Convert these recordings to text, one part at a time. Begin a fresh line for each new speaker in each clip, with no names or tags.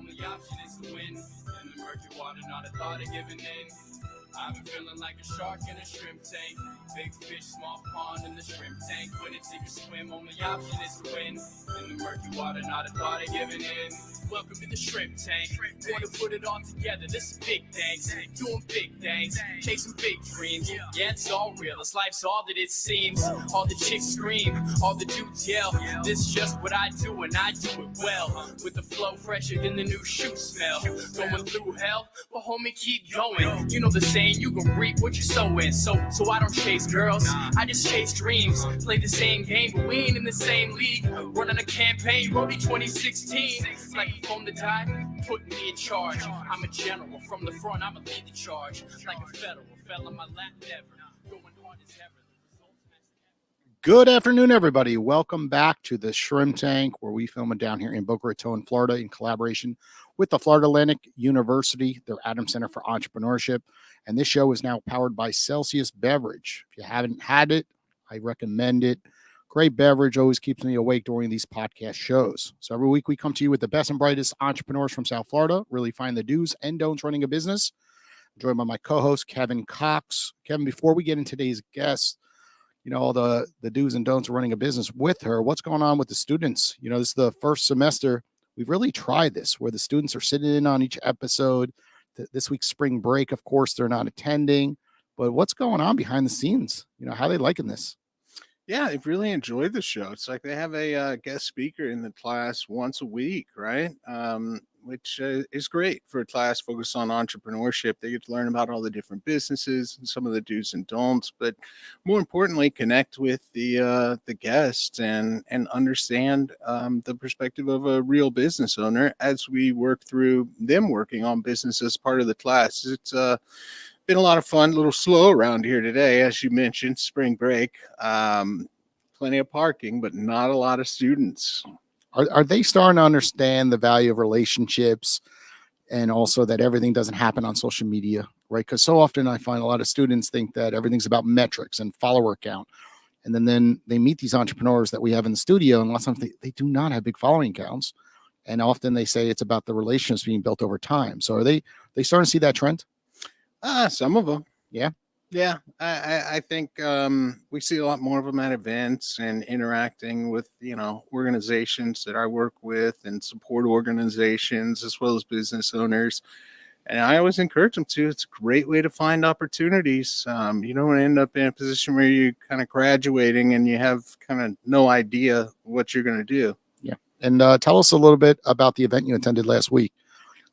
only option is to win. In the murky water, not a thought of giving in. I've been feeling like a shark in a shrimp tank. Big fish, small pond in the shrimp tank. When it take a swim, only option is to win. In the murky water, not a thought of giving in. Welcome to the shrimp tank. Wanna put it all together, this is big things. Doing big things, chasing big dreams. Yeah, it's all real, this life's all that it seems. All the chicks scream, all the dudes yell. This is just what I do and I do it well. With the flow fresher than the new shoe smell. Going through hell, but homie keep going. You know the saying, you gon' reap what you sow in. So I don't chase girls, I just chase dreams. Play the same game, but we ain't in the same league. Running a campaign, Roadie 2016. Like a phone to die, put me in charge. I'm a general, from the front I'ma lead the charge. Like a federal, fell on my lap never. Going hard as ever.
Good afternoon, everybody. Welcome back to the Shrimp Tank, where we film it down here in Boca Raton, Florida, in collaboration with the Florida Atlantic University, their Adams Center for Entrepreneurship. And this show is now powered by Celsius Beverage. If you haven't had it, I recommend it. Great beverage, always keeps me awake during these podcast shows. So every week we come to you with the best and brightest entrepreneurs from South Florida, really find the do's and don'ts running a business. I'm joined by my co-host, Kevin Cox. Kevin, before we get into today's guest, you know, all the do's and don'ts of running a business with her, what's going on with the students? You know, this is the first semester. We've really tried this, where the students are sitting in on each episode. This week's spring break, of course, they're not attending. But what's going on behind the scenes? You know, how are they liking this?
Yeah, they've really enjoyed the show. It's like they have a guest speaker in the class once a week, right? Which is great for a class focused on entrepreneurship. They get to learn about all the different businesses and some of the do's and don'ts, but more importantly, connect with the guests and understand the perspective of a real business owner as we work through them working on business as part of the class. It's been a lot of fun, a little slow around here today, as you mentioned, spring break. Plenty of parking, but not a lot of students.
Are they starting to understand the value of relationships, and also that everything doesn't happen on social media, right? Because so often I find a lot of students think that everything's about metrics and follower count. And then they meet these entrepreneurs that we have in the studio, and lots of times they do not have big following counts. And often they say it's about the relationships being built over time. So are they starting to see that trend?
Some of them.
Yeah.
Yeah. I think we see a lot more of them at events and interacting with, organizations that I work with and support organizations as well as business owners. And I always encourage them to. It's a great way to find opportunities. You don't want to end up in a position where you're kind of graduating and you have kind of no idea what you're going to do.
Yeah. And tell us a little bit about the event you attended last week.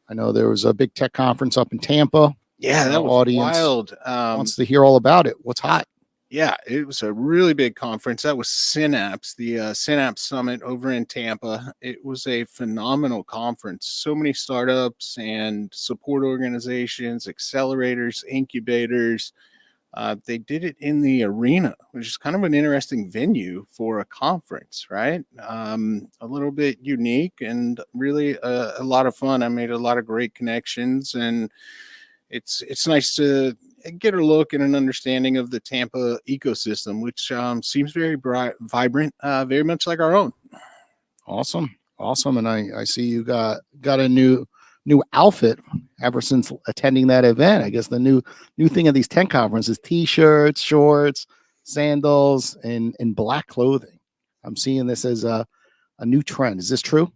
I know there was a big tech conference up in Tampa.
Yeah, that was
audience
wild.
Wants to hear all about it. What's hot?
Yeah, it was a really big conference. That was Synapse, the Synapse Summit over in Tampa. It was a phenomenal conference. So many startups and support organizations, accelerators, incubators. They did it in the arena, which is kind of an interesting venue for a conference, right? A little bit unique and really a lot of fun. I made a lot of great connections, and it's nice to get a look and an understanding of the Tampa ecosystem, which seems very bright, vibrant, very much like our own.
Awesome. And I see you got a new outfit ever since attending that event. I guess the new thing of these tech conferences: t-shirts, shorts, sandals, and black clothing. I'm seeing this as a new trend. Is this true?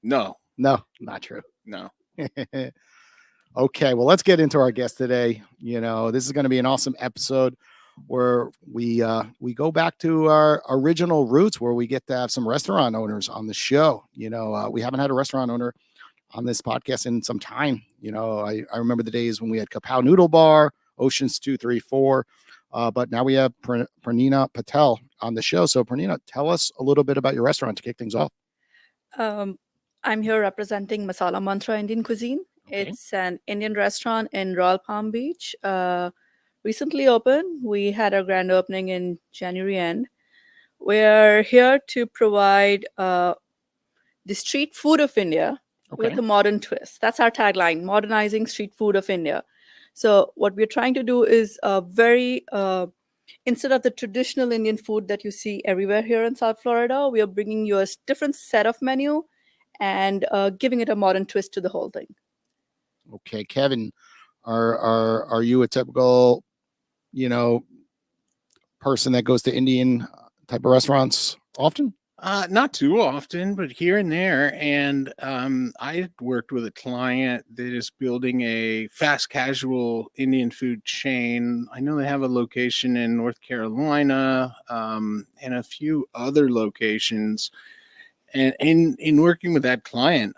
No,
not true.
No.
Okay, well, let's get into our guest today. You know, this is going to be an awesome episode where we go back to our original roots, where we get to have some restaurant owners on the show. You know, we haven't had a restaurant owner on this podcast in some time. You know, I remember the days when we had Kapow Noodle Bar, Oceans 234, but now we have Purnima Patel on the show. So Purnima, tell us a little bit about your restaurant to kick things off.
I'm here representing Masala Mantra Indian cuisine.
Okay.
It's an Indian restaurant in Royal Palm Beach. Recently opened. We had our grand opening in January end. We're here to provide the street food of India with a modern twist. That's our tagline: modernizing street food of India. So what we're trying to do is instead of the traditional Indian food that you see everywhere here in South Florida, we are bringing you a different set of menu and giving it a modern twist to the whole thing.
Okay, Kevin, are you a typical, you know, person that goes to Indian type of restaurants often?
Not too often, but here and there. And I worked with a client that is building a fast casual Indian food chain. I know they have a location in North Carolina, and a few other locations. And in working with that client,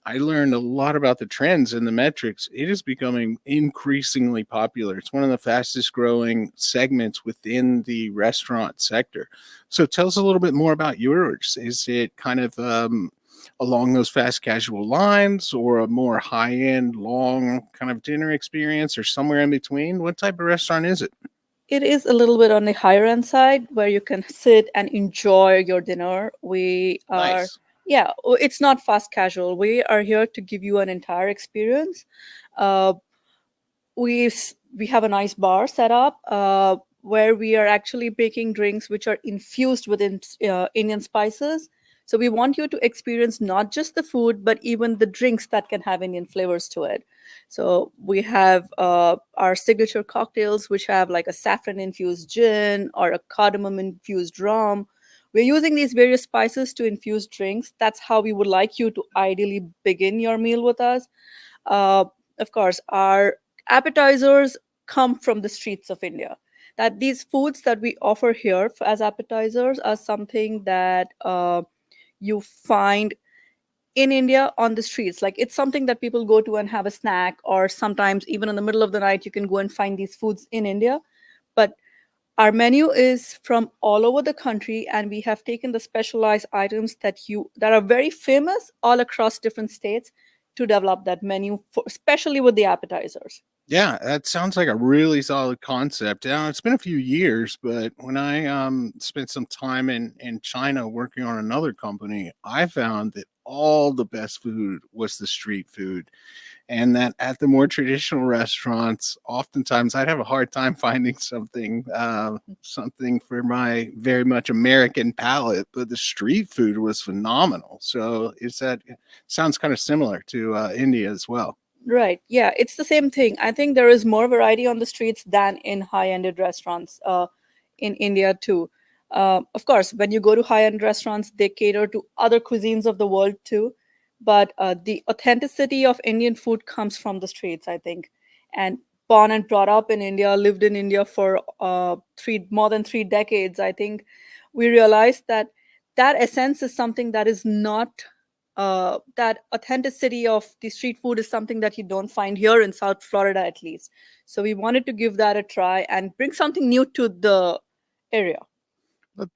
I learned a lot about the trends and the metrics. It is becoming increasingly popular. It's one of the fastest growing segments within the restaurant sector. So tell us a little bit more about yours. Is it kind of along those fast casual lines, or a more high end, long kind of dinner experience, or somewhere in between? What type of restaurant is it?
It is a little bit on the higher end side where you can sit and enjoy your dinner. We are,
Nice.
yeah, it's not fast casual. We are here to give you an entire experience. Uh, we have a nice bar set up where we are actually making drinks which are infused with Indian spices. So we want you to experience not just the food, but even the drinks that can have Indian flavors to it. So we have our signature cocktails, which have like a saffron infused gin or a cardamom infused rum. We're using these various spices to infuse drinks. That's how we would like you to ideally begin your meal with us. Uh, of course, our appetizers come from the streets of India. That these foods that we offer here as appetizers are something that you find in India on the streets. Like it's something that people go to and have a snack, or sometimes even in the middle of the night, you can go and find these foods in India. But our menu is from all over the country, and we have taken the specialized items that are very famous all across different states to develop that menu, especially with the appetizers.
Yeah, that sounds like a really solid concept. Now, it's been a few years, but when I spent some time in China working on another company, I found that all the best food was the street food, and that at the more traditional restaurants, oftentimes I'd have a hard time finding something for my very much American palate, but the street food was phenomenal. So sounds kind of similar to India as well.
Right. Yeah, it's the same thing. I think there is more variety on the streets than in high-ended restaurants in India too. Of course, when you go to high-end restaurants, they cater to other cuisines of the world too. But the authenticity of Indian food comes from the streets, I think. And born and brought up in India, lived in India for more than 3 decades, I think we realized that that essence is something that is not that authenticity of the street food is something that you don't find here in South Florida, at least. So we wanted to give that a try and bring something new to the area.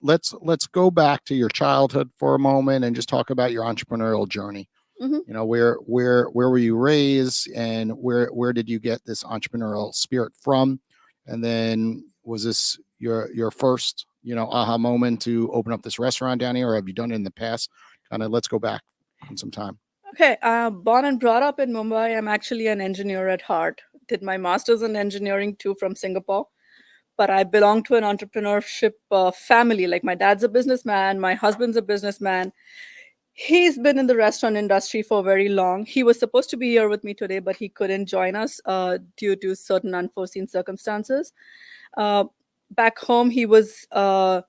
Let's go back to your childhood for a moment and just talk about your entrepreneurial journey.
Mhm.
You know, where were you raised, and where did you get this entrepreneurial spirit from? And then was this your first, aha moment to open up this restaurant down here, or have you done it in the past? Kind of let's go back in some time.
Okay, born and brought up in Mumbai. I'm actually an engineer at heart. Did my master's in engineering too from Singapore. But I belong to an entrepreneurship family. Like my dad's a businessman, my husband's a businessman. He's been in the restaurant industry for very long. He was supposed to be here with me today, but he couldn't join us due to certain unforeseen circumstances. Uh, Back home, he was a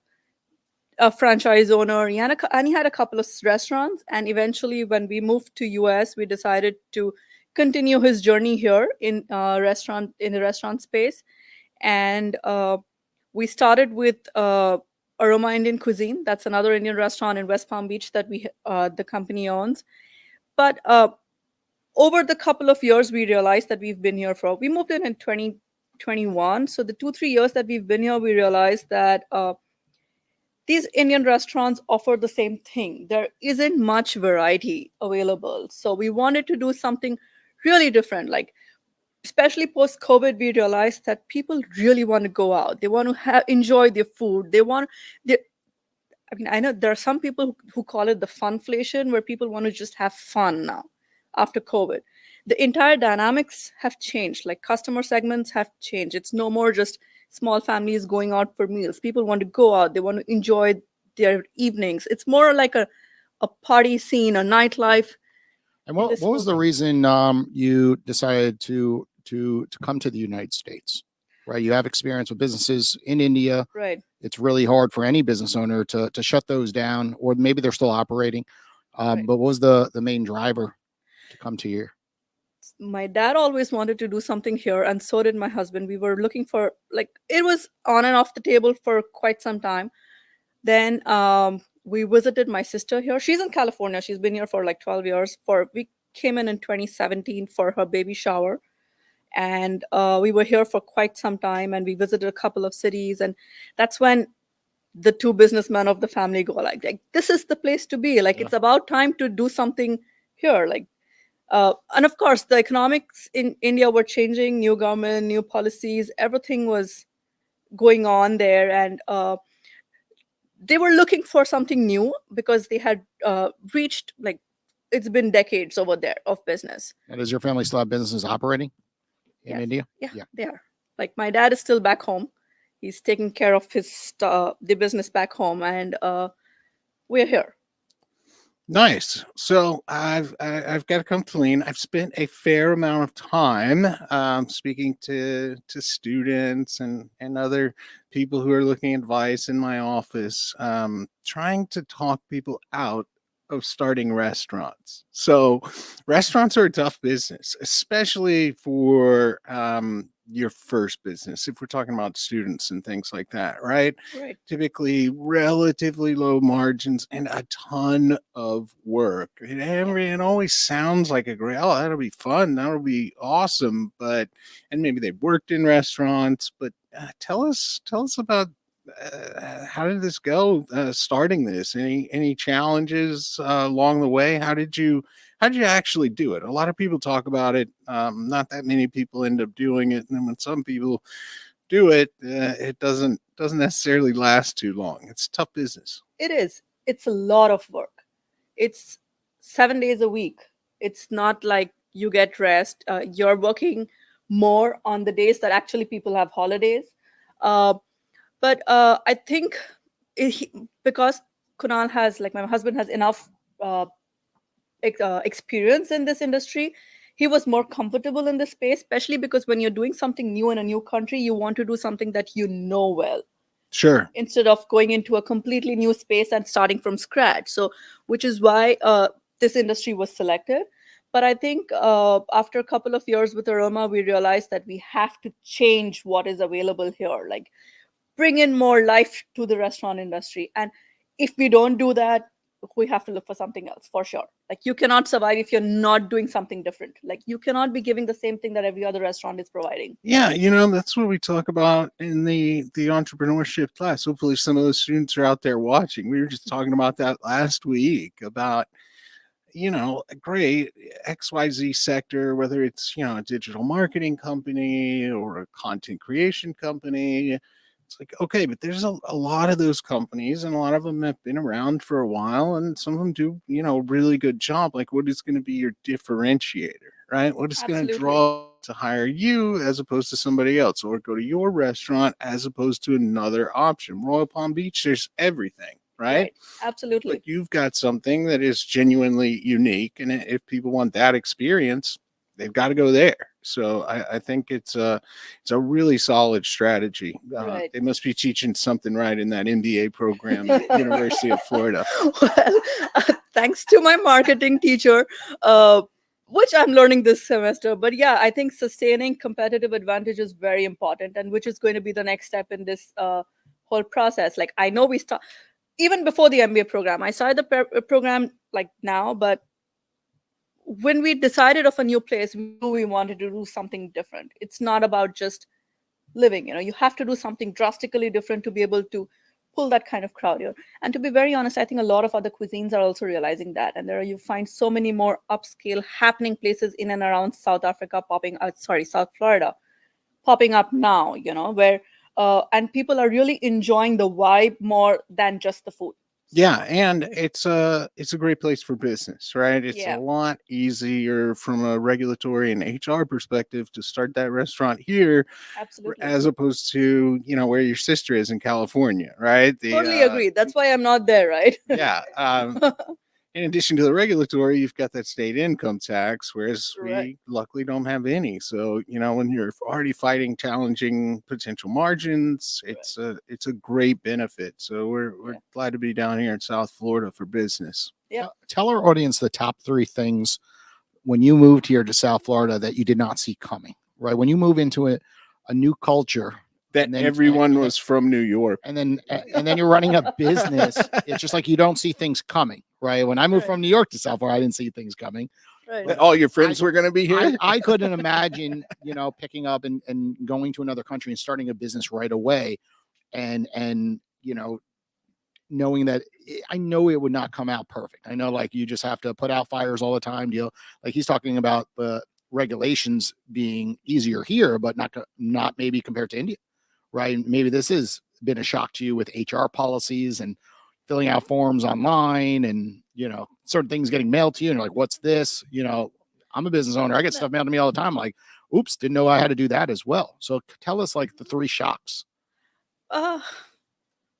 franchise owner. And he had a couple of restaurants. And eventually, when we moved to US, we decided to continue his journey here in the restaurant space. And we started with Aroma Indian Cuisine. That's another Indian restaurant in West Palm Beach that the company owns. But over the couple of years, we realized that we moved in 2021. So the 2-3 years that we've been here, we realized that these Indian restaurants offer the same thing. There isn't much variety available. So we wanted to do something really different. Like, especially post COVID, we realized that people really want to go out. They want to enjoy their food. I mean, I know there are some people who call it the funflation, where people want to just have fun now after COVID. The entire dynamics have changed. Like customer segments have changed. It's no more just small families going out for meals. People want to go out. They want to enjoy their evenings. It's more like a a party scene, a nightlife.
And
in
what
this
what was the
whole-
reason you decided to come to the United States? Right, you have experience with businesses in India.
Right.
It's really hard for any business owner to shut those down, or maybe they're still operating.
Right.
But what was the main driver to come to here?
My dad always wanted to do something here, and so did my husband. We were looking for, like, it was on and off the table for quite some time. Then we visited my sister here. She's in California. She's been here for like 12 years. We came in 2017 for her baby shower, and we were here for quite some time. And we visited a couple of cities, and that's when the two businessmen of the family go like this is the place to be. Like
Yeah.
it's about time to do something here. Like and of course, the economics in India were changing. New government, new policies, everything was going on there, and they were looking for something new because they had reached, like, it's been decades over there of business.
And does your family still have businesses operating in
Yes.
India?
Yeah,
Yeah.
they are. Like my dad is still back home. He's taking care of his the business back home, and we're here.
Nice. So I've got to come clean. I've spent a fair amount of time speaking to students and other people who are looking at advice in my office, trying to talk people out of starting restaurants. So restaurants are a tough business, especially for your first business. If we're talking about students and things like that, right?
Right.
Typically relatively low margins and a ton of work. It always sounds like a great, oh, that'll be fun, that'll be awesome. But and maybe they've worked in restaurants, but tell us about how did this go? Starting this, any challenges along the way? How did you actually do it? A lot of people talk about it. Not that many people end up doing it, and then when some people do it, it doesn't necessarily last too long. It's tough business.
It is. It's a lot of work. It's 7 days a week. It's not like you get rest. You're working more on the days that actually people have holidays. But I think because Kunal has, like, my husband has enough experience in this industry, he was more comfortable in this space, especially because when you're doing something new in a new country, you want to do something that you know well,
Sure.
instead of going into a completely new space and starting from scratch. So, which is why this industry was selected. But I think after a couple of years with Aroma, we realized that we have to change what is available here, like bring in more life to the restaurant industry. And if we don't do that, we have to look for something else for sure. Like you cannot survive if you're not doing something different. Like you cannot be giving the same thing that every other restaurant is providing.
Yeah, that's what we talk about in the entrepreneurship class. Hopefully some of those students are out there watching. We were just talking about that last week about a great XYZ sector, whether it's a digital marketing company or a content creation company. It's like, okay, but there's a lot of those companies, and a lot of them have been around for a while, and some of them do a really good job. Like, what is going to be your differentiator, right? What is going to
Absolutely.
draw to hire you as opposed to somebody else, or go to your restaurant as opposed to another option? Royal Palm Beach, there's everything, right?
Absolutely.
But you've got something that is genuinely unique, and if people want that experience, they've got to go there. So I think it's a really solid strategy.
Right.
They must be teaching something right in that MBA program at University of Florida.
Well, thanks to my marketing teacher, which I'm learning this semester. But yeah, I think sustaining competitive advantage is very important, and which is going to be the next step in this whole process. Like I know we start even before the MBA program. I started the program like now, but when we decided of a new place, we knew we wanted to do something different. It's not about just living. You have to do something drastically different to be able to pull that kind of crowd here. And to be very honest, I think a lot of other cuisines are also realizing that. And you find so many more upscale happening places in and around South Florida popping up now, where and people are really enjoying the vibe more than just the food.
Yeah, and it's a great place for business, right? It's
Yeah.
a lot easier from a regulatory and HR perspective to start that restaurant here,
Absolutely.
as opposed to where your sister is in California, right?
Totally agree. That's why I'm not there, right?
Yeah. in addition to the regulatory, you've got that state income tax, whereas
Correct.
we luckily don't have any. So, when you're already fighting challenging potential margins, it's a great benefit. So we're glad to be down here in South Florida for business.
Yeah.
Tell our audience the top 3 things when you moved here to South Florida that you did not see coming, right? When you move into a new culture,
That
and then-
everyone
and-
was from New York.
and then you're running a business. It's just like you don't see things coming, right? When I moved
Right.
from New York to South Florida, I didn't see things coming.
Right.
That all your friends were going to be here.
I couldn't imagine, picking up and going to another country and starting a business right away, and knowing that I know it would not come out perfect. I know, like, you just have to put out fires all the time. Like he's talking about the regulations being easier here, but not maybe compared to India, right? Maybe this has been a shock to you with HR policies and filling out forms online, and certain things getting mailed to you, and you're like, what's this? I'm a business owner. I get stuff mailed to me all the time. Like, oops, didn't know I had to do that as well. So tell us, like, the 3 shocks.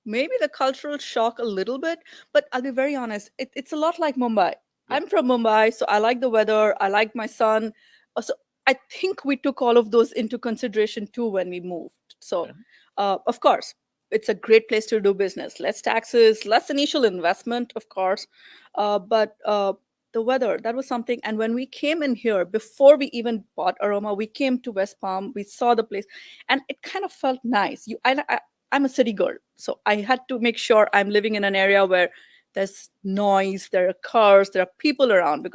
Maybe the cultural shock a little bit, but I'll be very honest. It's a lot like Mumbai.
Yeah.
I'm from Mumbai, so I like the weather. I like my son. So I think we took all of those into consideration too when we moved. So,
Okay.
Of course, it's a great place to do business. Less taxes, less initial investment, of course. But the weather, that was something. And when we came in here, before we even bought Aroma, we came to West Palm. We saw the place, and it kind of felt nice. I'm a city girl, so I had to make sure I'm living in an area where there's noise, there are cars, there are people around,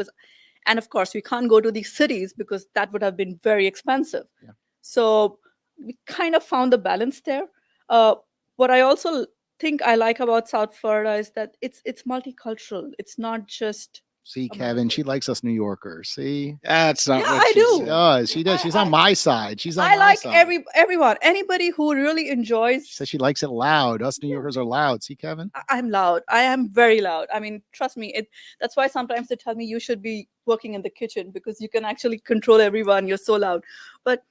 and of course we can't go to these cities because that would have been very expensive.
Yeah.
So we kind of found the balance there. What I also think I like about South Florida is that it's multicultural. It's not just
See, Kevin, she likes us New Yorkers. See,
That's not
Yeah,
what
I
she
do.
she
said.
does. She does. She's on my side. She's on
I
my
like
side.
everyone, anybody who really enjoys.
She says she likes it loud. Us New Yorkers are loud. See, Kevin?
I'm loud. I am very loud. I mean, trust me. That's why sometimes they tell me you should be working in the kitchen because you can actually control everyone. You're so loud. But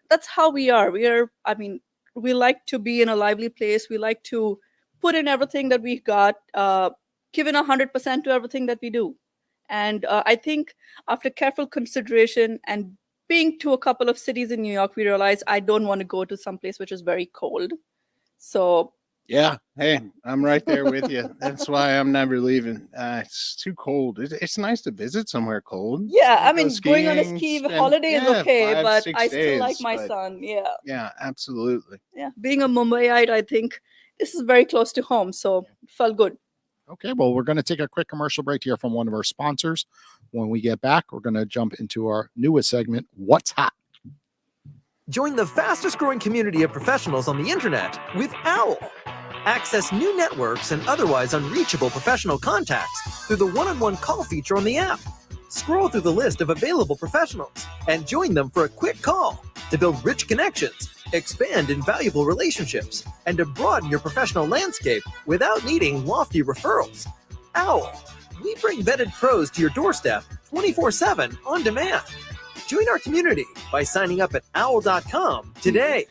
that's how we are. I mean, we like to be in a lively place. We like to put in everything that we've got, give in 100% to everything that we do. And I think after careful consideration and being to a couple of cities in New York, we realized I don't want to go to some place which is very cold. So
Yeah. Hey, I'm right there with you. That's why I'm never leaving. It's too cold. It's nice to visit somewhere cold.
yeah, I
Go
mean, going on a
skiing,
ski
spend-
holiday is
yeah,
okay,
5,
but
6
I still like
days,
my
but-
son. Yeah,
Yeah, absolutely.
yeah. Being a Mumbaiite, I think this is very close to home, so it felt good.
Okay, well, we're going to take a quick commercial break here from one of our sponsors. When we get back, we're going to jump into our newest segment, What's Hot?
Join the fastest growing community of professionals on the internet with OWL. Access new networks and otherwise unreachable professional contacts through the one-on-one call feature on the app. Scroll through the list of available professionals and join them for a quick call to build rich connections, expand invaluable relationships, and to broaden your professional landscape without needing lofty referrals. OWL. We bring vetted pros to your doorstep 24/7 on demand. Join our community by signing up at owl.com today.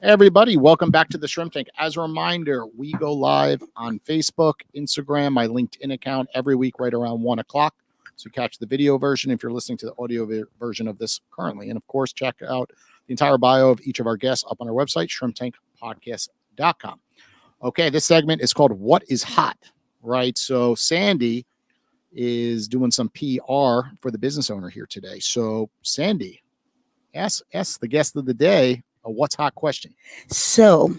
Hey everybody, welcome back to the Shrimp Tank. As a reminder, we go live on Facebook, Instagram, my LinkedIn account every week right around 1 o'clock. So catch the video version if you're listening to the audio version of this currently. And of course, check out the entire bio of each of our guests up on our website, shrimptankpodcast.com. Okay, this segment is called What is Hot, right? So Sandy is doing some PR for the business owner here today. So Sandy, ask the guest of the day a what's hot question.
So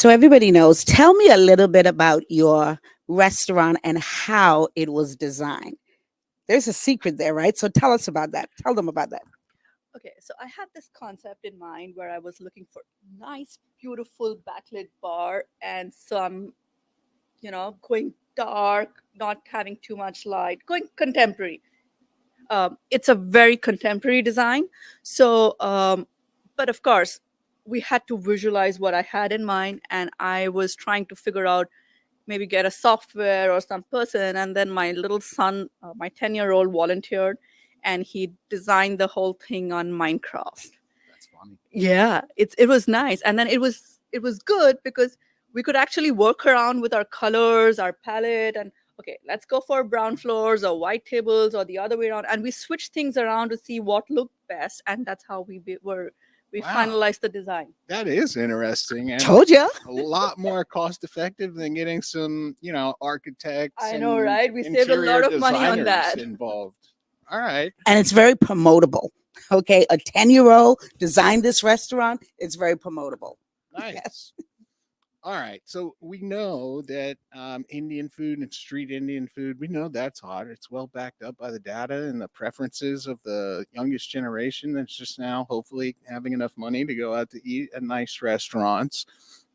everybody knows. Tell me a little bit about your restaurant and how it was designed. There's a secret there, right? So tell us about that. Tell them about that.
Okay, so I had this concept in mind where I was looking for nice, beautiful backlit bar and some, going dark, not having too much light, going contemporary. It's a very contemporary design. So, but of course, we had to visualize what I had in mind, and I was trying to figure out maybe get a software or some person. And then my little son, my 10-year-old, volunteered, and he designed the whole thing on Minecraft.
That's funny.
Yeah, it was nice, and then it was good because we could actually work around with our colors, our palette, and okay, let's go for brown floors or white tables or the other way around, and we switch things around to see what looked best, and that's how we
Wow.
finalized the design.
That is interesting and
Told you.
a lot more cost effective than getting some, architects.
I know,
and
right? We saved a lot
interior
of money on
designers
that.
involved. All right.
And it's very promotable. Okay. A 10-year-old designed this restaurant. It's very promotable.
Nice.
Yes.
All right. So we know that Indian food and street Indian food, we know that's hot. It's well backed up by the data and the preferences of the youngest generation that's just now hopefully having enough money to go out to eat at nice restaurants.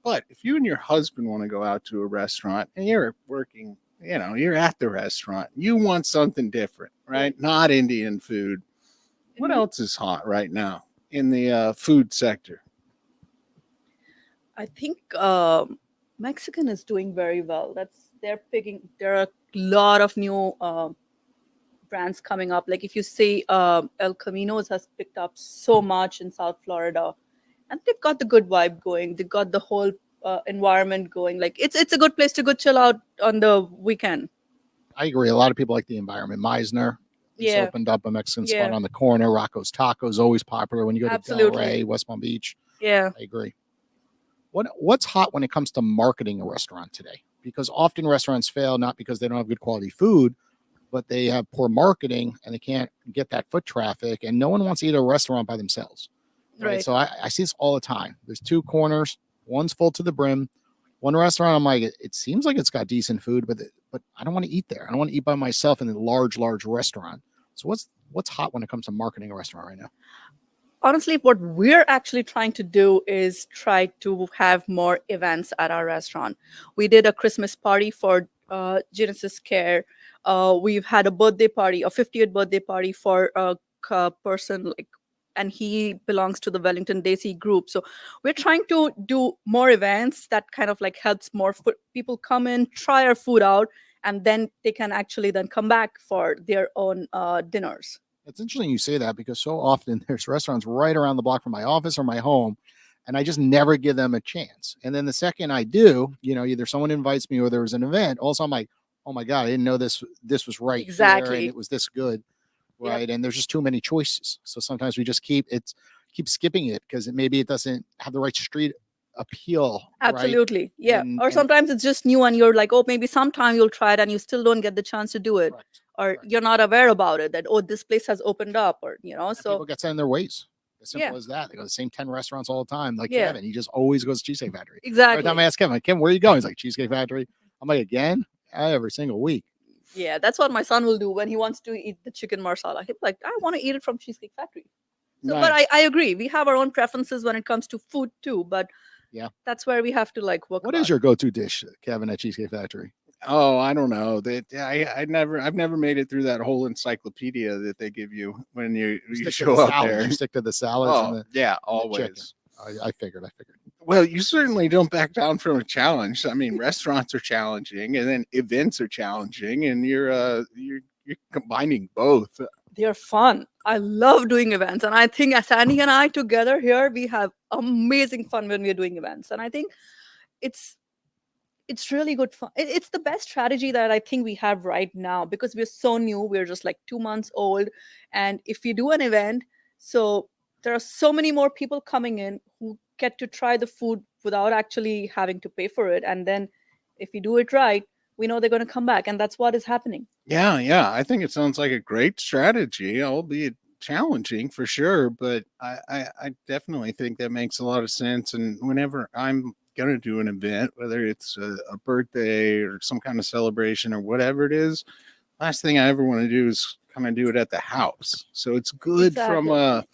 But if you and your husband want to go out to a restaurant and you're working, you're at the restaurant, you want something different, right? Not Indian food. What else is hot right now in the food sector?
I think Mexican is doing very well. There are a lot of new brands coming up. Like if you see El Camino's has picked up so much in South Florida, and they've got the good vibe going. They've got the whole environment going. Like it's a good place to go chill out on the weekend.
I agree. A lot of people like the environment. Meisner just
Yeah.
opened up a Mexican spot
Yeah.
on the corner. Rocco's Tacos, always popular when you go to
Absolutely.
Delray, West Palm Beach.
Yeah.
I agree. What's hot when it comes to marketing a restaurant today? Because often restaurants fail not because they don't have good quality food, but they have poor marketing and they can't get that foot traffic, and no one wants to eat at a restaurant by themselves.
Right.
So I see this all the time. There's two corners, one's full to the brim. One restaurant, I'm like, it seems like it's got decent food, but I don't want to eat there. I don't want to eat by myself in a large restaurant. So what's hot when it comes to marketing a restaurant right now?
Honestly, what we're actually trying to do is try to have more events at our restaurant. We did a Christmas party for Genesis Care. We've had a birthday party, a 50th birthday party for a person and he belongs to the Wellington Desi group. So we're trying to do more events that kind of helps more people come in, try our food out, and then they can actually then come back for their own dinners.
It's interesting you say that because so often there's restaurants right around the block from my office or my home, and I just never give them a chance. And then the second I do, either someone invites me or there's an event, also I'm like, oh my God, I didn't know this was right here
Exactly.
and it was this good,
Yep.
right? And there's just too many choices. So sometimes we just keep skipping it because maybe it doesn't have the right street appeal. Right?
Absolutely. Yeah.
And-
Or
and-
sometimes it's just new and you're like, oh, maybe sometime you'll try it and you still don't get the chance to do it.
Correct.
Or
Correct.
you're not aware about it that, oh, this place has opened up, or
And
so
people get set in their ways. As simple
Yeah.
as that. They go to the same 10 restaurants all the time. Like
Yeah.
Kevin, he just always goes to Cheesecake Factory. Every
exactly.
time I ask Kevin, Kim, where are you going? He's like, Cheesecake Factory. I'm like, again? Every single week.
Yeah, that's what my son will do when he wants to eat the chicken marsala. He's like, I want to eat it from Cheesecake Factory. So, but
Nice.
I agree. We have our own preferences when it comes to food too. But
Yeah.
that's where we have to work.
What is your go-to dish, Kevin, at Cheesecake Factory?
Oh, I don't know. I've never made it through that whole encyclopedia that they give you when you
Stick to
show
the
up
salads.
there.
You stick to the salads and
Oh,
the
yeah,
chicken.
always.
I figured.
Well, you certainly don't back down from a challenge. I mean, restaurants are challenging, and then events are challenging, and you're combining both.
They're fun. I love doing events. And I think Sandy and I together here, we have amazing fun when we're doing events. And I think it's really good fun. It's the best strategy that I think we have right now because we're so new. We're just 2 months old. And if you do an event, so there are so many more people coming in who get to try the food without actually having to pay for it. And then if you do it right, we know they're going to come back. And that's what is happening.
Yeah. I think it sounds like a great strategy, albeit challenging for sure. But I definitely think that makes a lot of sense. And whenever I'm going to do an event, whether it's a birthday or some kind of celebration or whatever it is, last thing I ever want to do is kind of do it at the house. So it's good from a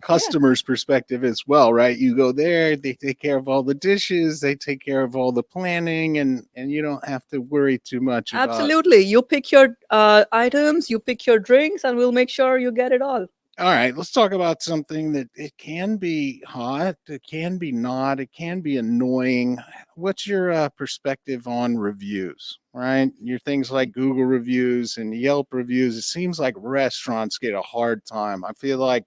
customer's perspective as well, right? You go there, they take care of all the dishes, they take care of all the planning, and you don't have to worry too much about.
Absolutely. You pick your items, you pick your drinks, and we'll make sure you get it all.
All right, let's talk about something that it can be hot, it can be not, it can be annoying. What's your perspective on reviews, right? Your things like Google reviews and Yelp reviews. It seems like restaurants get a hard time. I feel like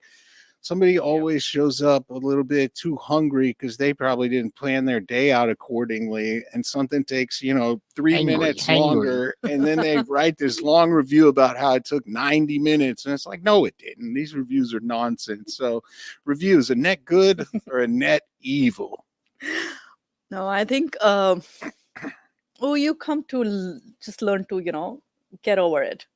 Somebody always shows up a little bit too hungry because they probably didn't plan their day out accordingly, and something takes 3 minutes
Hangry.
longer, and then they write this long review about how it took 90 minutes, and it's like, no, it didn't. These reviews are nonsense. So reviews, a net good or a net evil?
No, I think you come to just learn to get over it.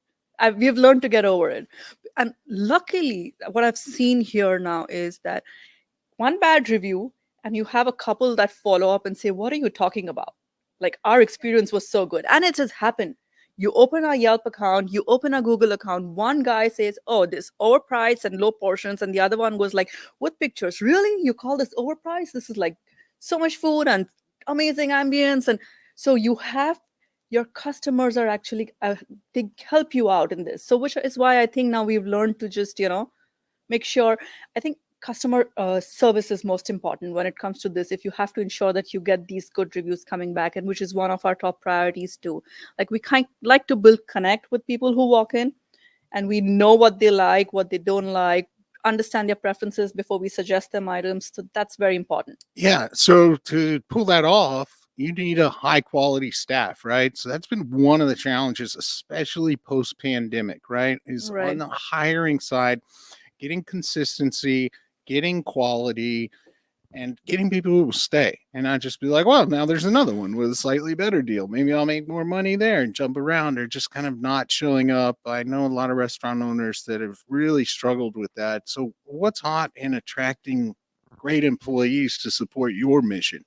We've learned to get over it. And luckily, what I've seen here now is that one bad review, and you have a couple that follow up and say, what are you talking about? Like, our experience was so good. And it has happened. You open our Yelp account, you open a Google account. One guy says, oh, this overpriced and low portions. And the other one was like, with pictures, really? You call this overpriced? This is like so much food and amazing ambience. And so you have your customers are actually they help you out in this. So which is why I think now we've learned to just make sure. I think customer service is most important when it comes to this. If you have to ensure that you get these good reviews coming back, and which is one of our top priorities too. Like, we like to build connect with people who walk in, and we know what they like, what they don't like, understand their preferences before we suggest them items. So that's very important.
Yeah. So to pull that off, you need a high quality staff, right? So that's been one of the challenges, especially post pandemic, right? Is
Right.
on the hiring side, getting consistency, getting quality, and getting people who will stay and not just be like, well, now there's another one with a slightly better deal. Maybe I'll make more money there and jump around, or just kind of not showing up. I know a lot of restaurant owners that have really struggled with that. So what's hot in attracting great employees to support your mission?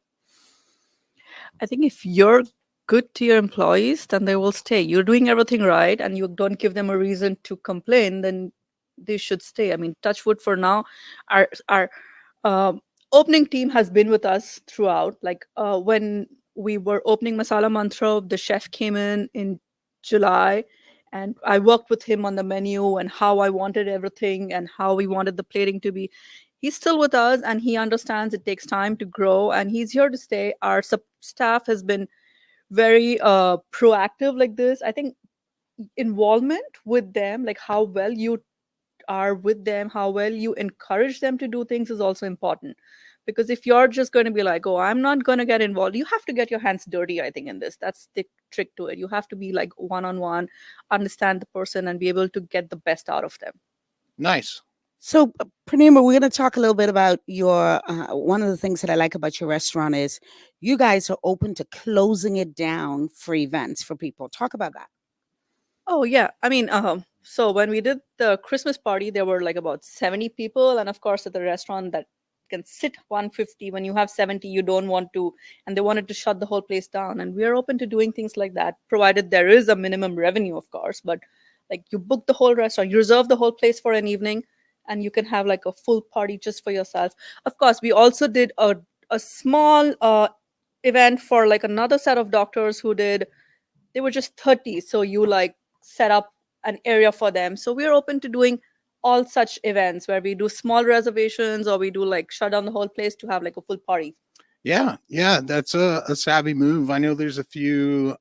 I think if you're good to your employees, then they will stay. You're doing everything right, and you don't give them a reason to complain, then they should stay. I mean, touch wood for now. Our opening team has been with us throughout. Like, when we were opening Masala Mantra, the chef came in July, and I worked with him on the menu and how I wanted everything and how we wanted the plating to be. He's still with us, and he understands it takes time to grow, and he's here to stay. Our staff has been very proactive like this. I think involvement with them, like how well you are with them, how well you encourage them to do things, is also important. Because if you're just going to be like, oh, I'm not going to get involved, you have to get your hands dirty, I think, in this. That's the trick to it. You have to be like one-on-one, understand the person, and be able to get the best out of them.
Nice.
So, Purnima, we're going to talk a little bit about your. One of the things that I like about your restaurant is you guys are open to closing it down for events for people. Talk about that.
Oh, yeah. I mean, so when we did the Christmas party, there were like about 70 people. And of course, at the restaurant that can sit 150, when you have 70, you don't want to, and they wanted to shut the whole place down. And we are open to doing things like that, provided there is a minimum revenue, of course. But like, you book the whole restaurant, you reserve the whole place for an evening, and you can have like a full party just for yourself. Of course, we also did a small event for like another set of doctors who they were just 30. So you like set up an area for them. So we're open to doing all such events where we do small reservations, or we do like shut down the whole place to have like a full party.
Yeah, that's a savvy move. I know there's a few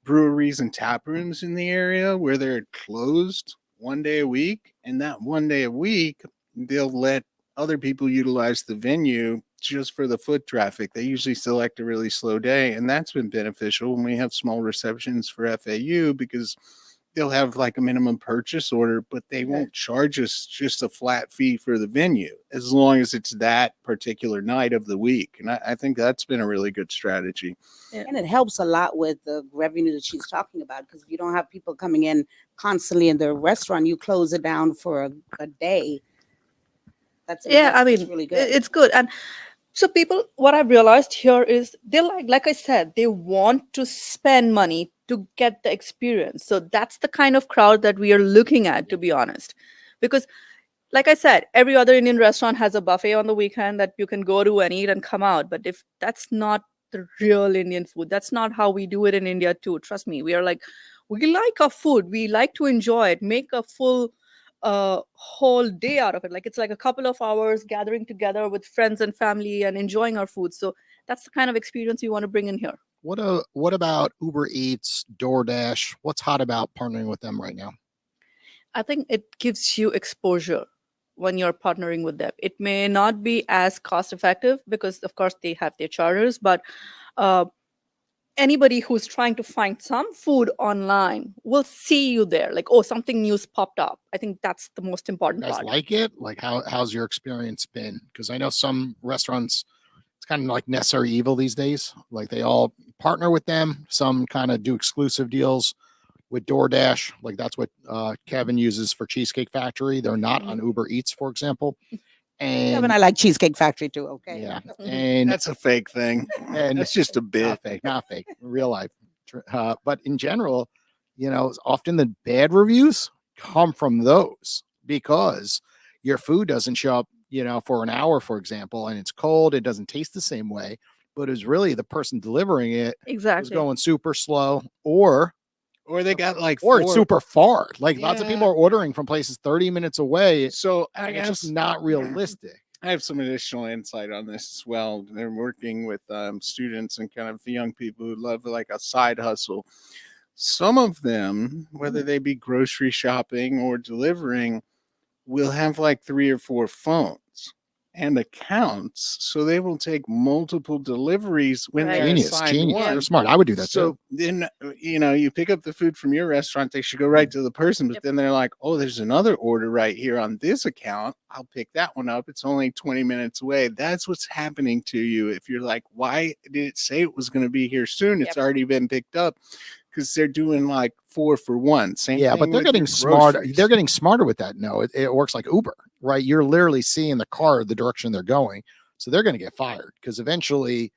breweries and tap rooms in the area where they're closed one day a week, and that one day a week they'll let other people utilize the venue just for the foot traffic. They usually select a really slow day, and that's been beneficial when we have small receptions for FAU, because they'll have like a minimum purchase order, but they won't charge us just a flat fee for the venue as long as it's that particular night of the week. And I think that's been a really good strategy.
Yeah. And it helps a lot with the revenue that she's talking about, because if you don't have people coming in constantly in the restaurant, you close it down for a day. That's really good.
It's good. And so people, what I've realized here is they like I said, they want to spend money to get the experience. So that's the kind of crowd that we are looking at, to be honest. Because like I said, every other Indian restaurant has a buffet on the weekend that you can go to and eat and come out. But if that's not the real Indian food, that's not how we do it in India too. Trust me, we like our food. We like to enjoy it, make a full whole day out of it. Like, it's like a couple of hours gathering together with friends and family and enjoying our food. So that's the kind of experience we want to bring in here.
What about Uber Eats, DoorDash? What's hot about partnering with them right now?
I think it gives you exposure. when you're partnering with them. It may not be as cost effective because, of course, they have their charters, but uh, anybody who's trying to find some food online will see you there. Like, oh, something new's popped up. I think that's the most
You
important
guys
part.
like it? Like, how's your experience been? Because I know some restaurants, it's kind of like necessary evil these days. Like they all partner with them. Some kind of do exclusive deals with DoorDash. Like that's what Kevin uses for Cheesecake Factory. They're not on Uber Eats, for example. And
Kevin, I like Cheesecake Factory too. Okay.
yeah, and
That's a fake thing.
and
That's just a bit.
not fake, real life. But in general, often the bad reviews come from those because your food doesn't show up, for an hour, for example, and it's cold. It doesn't taste the same way, but it's really the person delivering it was
Exactly.
going super slow, or
Or they got like
it's
four.
super far. Like lots of people
Yeah.
are ordering from places 30 minutes away.
So
And it's just not realistic.
I have some additional insight on this as well. They're working with students and kind of young people who love like a side hustle. Some of them, whether they be grocery shopping or delivering, will have like 3 or 4 phones and accounts. So they will take multiple deliveries when
Right.
they're
Genius.
assigned one.
You're smart. I would do that
So
too.
then, you pick up the food from your restaurant, they should go right to the person, but
Yep.
then they're like, oh, there's another order right here on this account. I'll pick that one up. It's only 20 minutes away. That's what's happening to you. If you're like, why did it say it was going to be here soon? It's
Yep.
already been picked up because they're doing like 4 for 1. Same
Yeah,
thing
but they're
with
getting
your
smarter.
groceries.
They're getting smarter with that. No, it works like Uber, right? You're literally seeing the car, the direction they're going. So they're going to get fired because eventually,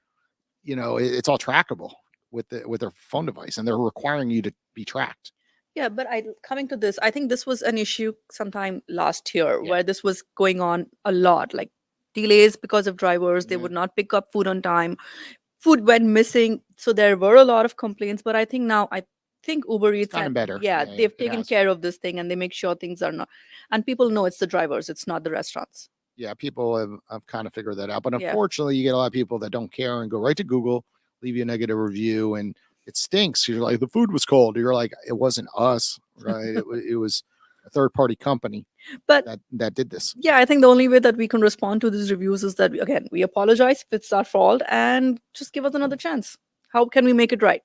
it's all trackable with their phone device, and they're requiring you to be tracked.
Yeah, but coming to this, I think this was an issue sometime last year
Yeah.
where this was going on a lot, like delays because of drivers. They
Yeah.
would not pick up food on time. Food went missing. So there were a lot of complaints. But I think now, I think Uber Eats,
gotten
and
better.
yeah,
Yeah,
they've
it
taken
has.
care of this thing and they make sure things are not. And people know it's the drivers, it's not the restaurants.
Yeah, people have kind of figured that out. But
Yeah.
unfortunately, you get a lot of people that don't care and go right to Google, leave you a negative review, and it stinks. You're like, the food was cold. You're like, it wasn't us, right? it was a third party company
But
that did this.
yeah, I think the only way that we can respond to these reviews is that, again, we apologize if it's our fault and just give us another chance. How can we make it right?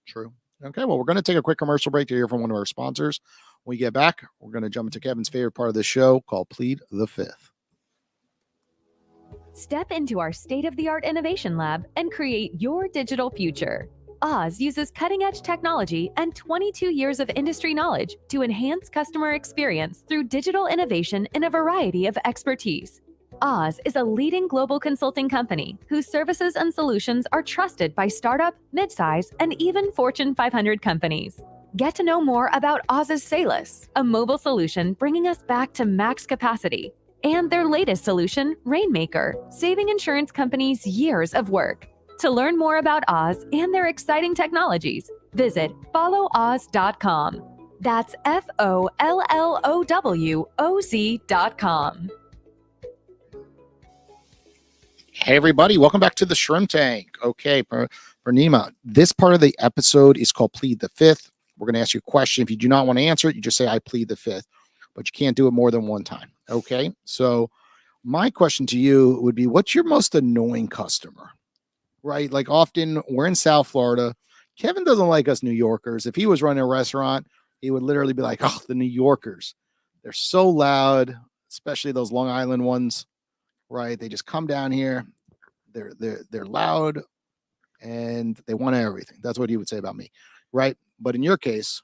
True. Okay, well, we're going to take a quick commercial break to hear from one of our sponsors. When we get back, we're going to jump into Kevin's favorite part of the show called Plead the Fifth.
Step into our state-of-the-art innovation lab and create your digital future. Oz uses cutting-edge technology and 22 years of industry knowledge to enhance customer experience through digital innovation in a variety of expertise. Oz is a leading global consulting company whose services and solutions are trusted by startup, midsize, and even Fortune 500 companies. Get to know more about Oz's Salus, a mobile solution bringing us back to max capacity, and their latest solution, Rainmaker, saving insurance companies years of work. To learn more about Oz and their exciting technologies, visit followoz.com. That's FOLLOWOZ.com.
Hey, everybody, welcome back to the Shrimp Tank. Okay, Purnima, this part of the episode is called Plead the Fifth. We're going to ask you a question. If you do not want to answer it, you just say, I plead the fifth, but you can't do it more than one time. Okay, so my question to you would be, what's your most annoying customer? Right? Like often we're in South Florida. Kevin doesn't like us New Yorkers. If he was running a restaurant, he would literally be like, oh, the New Yorkers, they're so loud, especially those Long Island ones, right? They just come down here. They're loud and they want everything. That's what he would say about me, right? But in your case,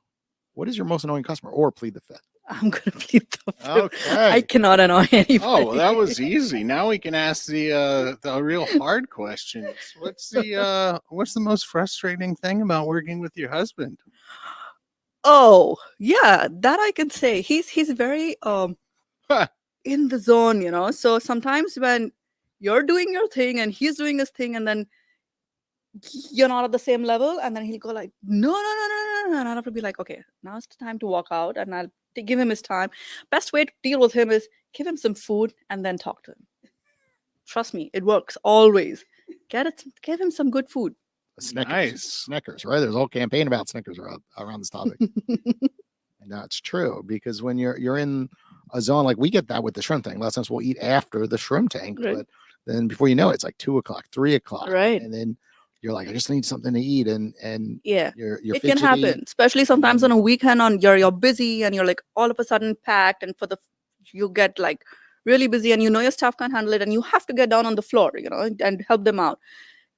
what is your most annoying customer? Or plead the fifth.
I'm going to plead the fifth.
Okay.
I cannot annoy anybody.
Oh, well, that was easy. Now we can ask the real hard questions. What's the most frustrating thing about working with your husband?
Oh, yeah, that I can say. He's very in the zone. So sometimes when you're doing your thing and he's doing his thing, and then you're not at the same level, and then he'll go like, no, and I'll have to be like, okay, now it's the time to walk out, and I'll give him his time. Best way to deal with him is give him some food and then talk to him. Trust me, it works always. Give him some good food.
Snickers.
Nice.
Snickers, right? There's a whole campaign about Snickers around this topic. And that's true, because when you're in a zone. Like we get that with the shrimp tank. A lot of times we'll eat after the shrimp tank,
Right.
but then before you know it, it's like 2 o'clock, 3 o'clock.
Right.
And then you're like, I just need something to eat. And
Yeah.
you're
It can
fidgety.
happen, especially sometimes on a weekend on you're busy and you're like all of a sudden packed, and you get like really busy and your staff can't handle it and you have to get down on the floor, and help them out,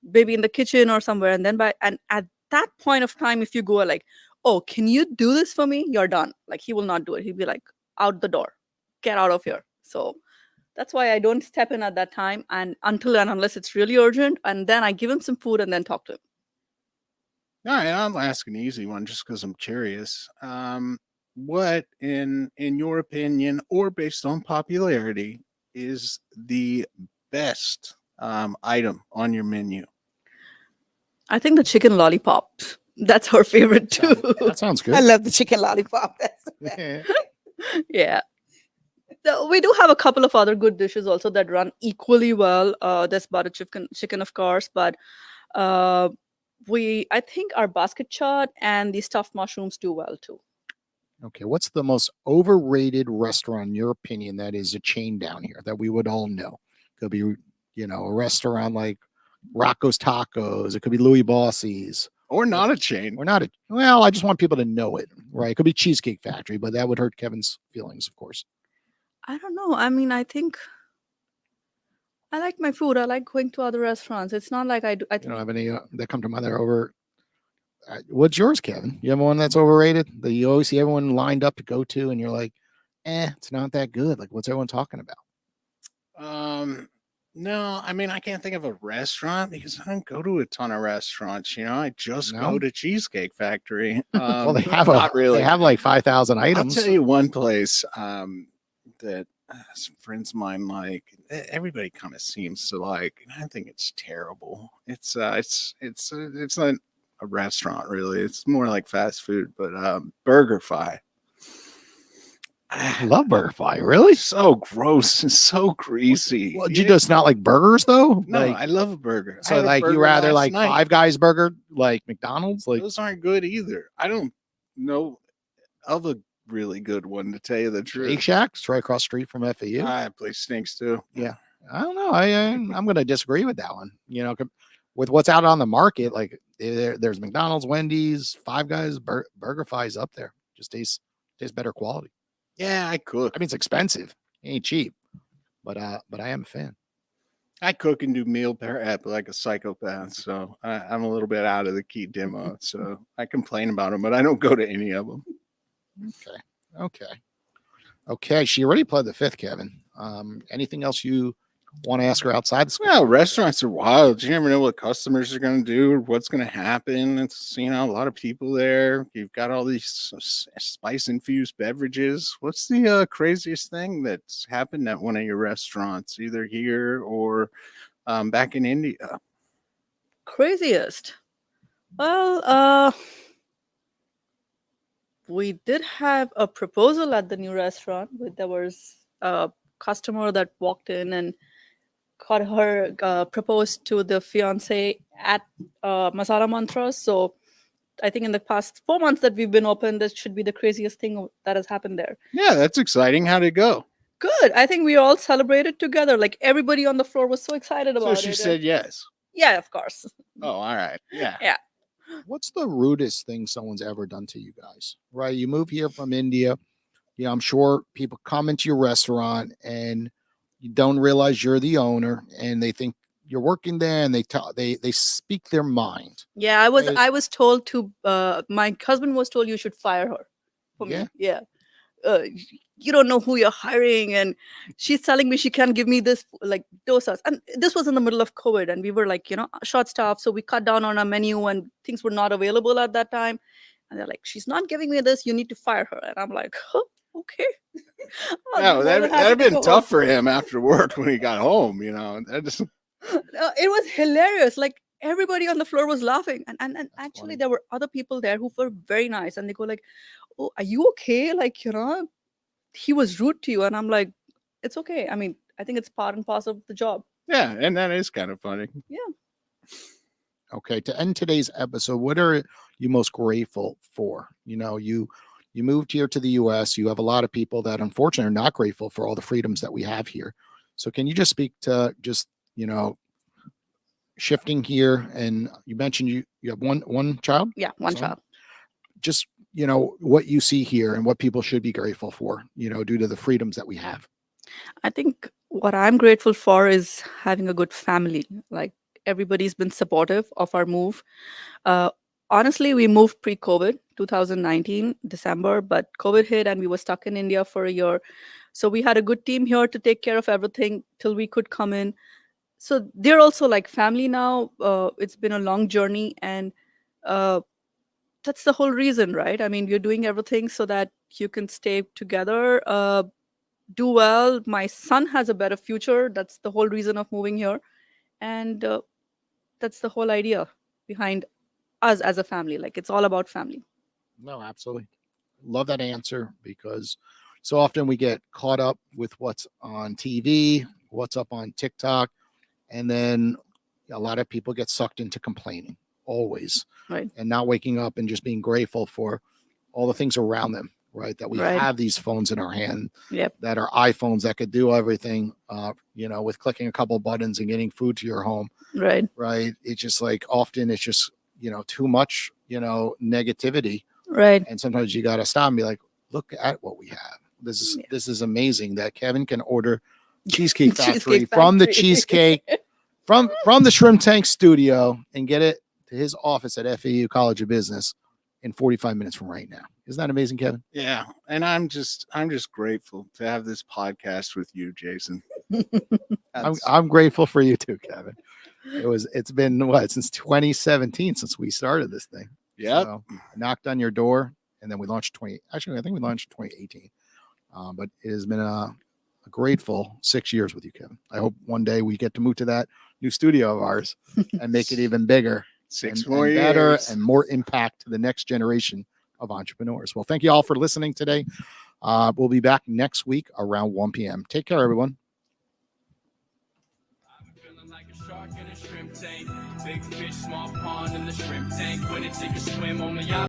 maybe in the kitchen or somewhere. And then at that point of time, if you go like, oh, can you do this for me? You're done. Like he will not do it. He'll be like, out the door, get out of here. So that's why I don't step in at that time, and until and unless it's really urgent, and then I give him some food and then talk to him.
All right, I'll ask an easy one just because I'm curious. What, in your opinion, or based on popularity, is the best item on your menu?
I think the chicken lollipop. That's her favorite too.
That sounds good.
I love the chicken lollipop. That's the best.
Yeah. So we do have a couple of other good dishes also that run equally well. There's butter chicken, of course, but I think our basket chaat and the stuffed mushrooms do well too.
Okay, what's the most overrated restaurant in your opinion that is a chain down here that we would all know? Could be, a restaurant like Rocco's Tacos. It could be Louis Bossi's.
Or not a chain.
Or not a. Well, I just want people to know it, right? It could be Cheesecake Factory, but that would hurt Kevin's feelings, of course.
I don't know. I mean, I think I like my food. I like going to other restaurants. It's not like I do.
You don't have any that come to mind that are over. What's yours, Kevin? You have one that's overrated that you always see everyone lined up to go to, and you're like, it's not that good. Like, what's everyone talking about?
No, I mean, I can't think of a restaurant because I don't go to a ton of restaurants. I just go to Cheesecake Factory.
Well, they have
not really.
They have like 5,000 items.
I'll tell you one place that some friends of mine like. Everybody kind of seems to like, and I think it's terrible. It's not a restaurant really. It's more like fast food, but BurgerFi.
I love BurgerFi. Really?
So gross and so greasy.
Well, you just not like burgers though?
No,
like,
I love a burger.
So like you rather like Five Guys burger, like McDonald's? Like
those aren't good either. I don't know of a really good one, to tell you the truth.
Shake Shack's right across the street from FAU.
That place stinks too.
Yeah, I don't know. I'm going to disagree with that one. With what's out on the market, like there's McDonald's, Wendy's, Five Guys, BurgerFi's up there. Just tastes better quality.
Yeah, I cook.
I mean, it's expensive. It ain't cheap, but I am a fan.
I cook and do meal prep like a psychopath, so I'm a little bit out of the key demo. So I complain about them, but I don't go to any of them.
Okay. She already pled the fifth, Kevin. Anything else you want to ask her outside?
Well, restaurants are wild. You never know what customers are going to do or what's going to happen. It's, a lot of people there. You've got all these spice infused beverages. What's the craziest thing that's happened at one of your restaurants, either here or back in India?
Craziest? Well, we did have a proposal at the new restaurant. There was a customer that walked in and got her proposed to the fiance at Masala Mantra. So I think in the past 4 months that we've been open, this should be the craziest thing that has happened there.
Yeah, that's exciting. How'd it go?
Good. I think we all celebrated together. Like everybody on the floor was so excited about it.
So she said yes.
Yeah, of course.
Oh, all right. Yeah.
Yeah.
What's the rudest thing someone's ever done to you guys? Right? You move here from India. I'm sure people come into your restaurant and you don't realize you're the owner, and they think you're working there, and they speak their mind.
Yeah, I was told to. My husband was told you should fire her. For me. Yeah. You don't know who you're hiring, and she's telling me she can't give me this like dosas. And this was in the middle of COVID, and we were like, short staffed, so we cut down on our menu, and things were not available at that time. And they're like, she's not giving me this. You need to fire her. And I'm like, okay.
No, that'd have been tough for him after work when he got home. That just.
It was hilarious. Like everybody on the floor was laughing, and actually funny. There were other people there who were very nice, and they go like, "Oh, are you okay?" Like he was rude to you, and I'm like, "It's okay. I mean, I think it's part and parcel of the job."
Yeah, and that is kind of funny.
Yeah.
Okay, to end today's episode, what are you most grateful for? You you moved here to the US. You have a lot of people that unfortunately are not grateful for all the freedoms that we have here. So can you just speak to just, shifting here? And you mentioned you have one child?
Yeah, one
Son?
child.
Just, what you see here and what people should be grateful for, due to the freedoms that we have.
I think what I'm grateful for is having a good family. Like everybody's been supportive of our move. Honestly, we moved pre-COVID, 2019, December, but COVID hit and we were stuck in India for a year. So we had a good team here to take care of everything till we could come in. So they're also like family now. It's been a long journey, and that's the whole reason, right? I mean, we're doing everything so that you can stay together, do well. My son has a better future. That's the whole reason of moving here. And that's the whole idea behind us as a family. Like, it's all about family.
No, absolutely. Love that answer, because so often we get caught up with what's on TV, what's up on TikTok, and then a lot of people get sucked into complaining always,
Right.
and not waking up and just being grateful for all the things around them, right? That we
Right.
have these phones in our hand,
Yep.
that are iPhones that could do everything, with clicking a couple buttons and getting food to your home,
Right.
right? It's just like often it's just, too much, negativity.
Right.
And sometimes you got to stop and be like, look at what we have. This is amazing that Kevin can order Cheesecake Factory
Cheesecake
from the
Factory.
cheesecake from the Shrimp Tank studio and get it to his office at FAU College of Business in 45 minutes from right now. Isn't that amazing, Kevin?
Yeah, and I'm just grateful to have this podcast with you, Jason.
I'm grateful for you too, Kevin. It's been since 2017 since we started this thing.
Yeah,
So I knocked on your door, and then we launched I think we launched 2018. But it has been a grateful 6 years with you, Kevin. I hope one day we get to move to that new studio of ours and make it even bigger,
six
and
more
better,
years
and more impact to the next generation of entrepreneurs. Well, thank you all for listening today. We'll be back next week around 1 p.m. Take care, everyone.
Feeling like a shark in a shrimp tank. Big fish, small pond in the shrimp tank. When it take a swim, only I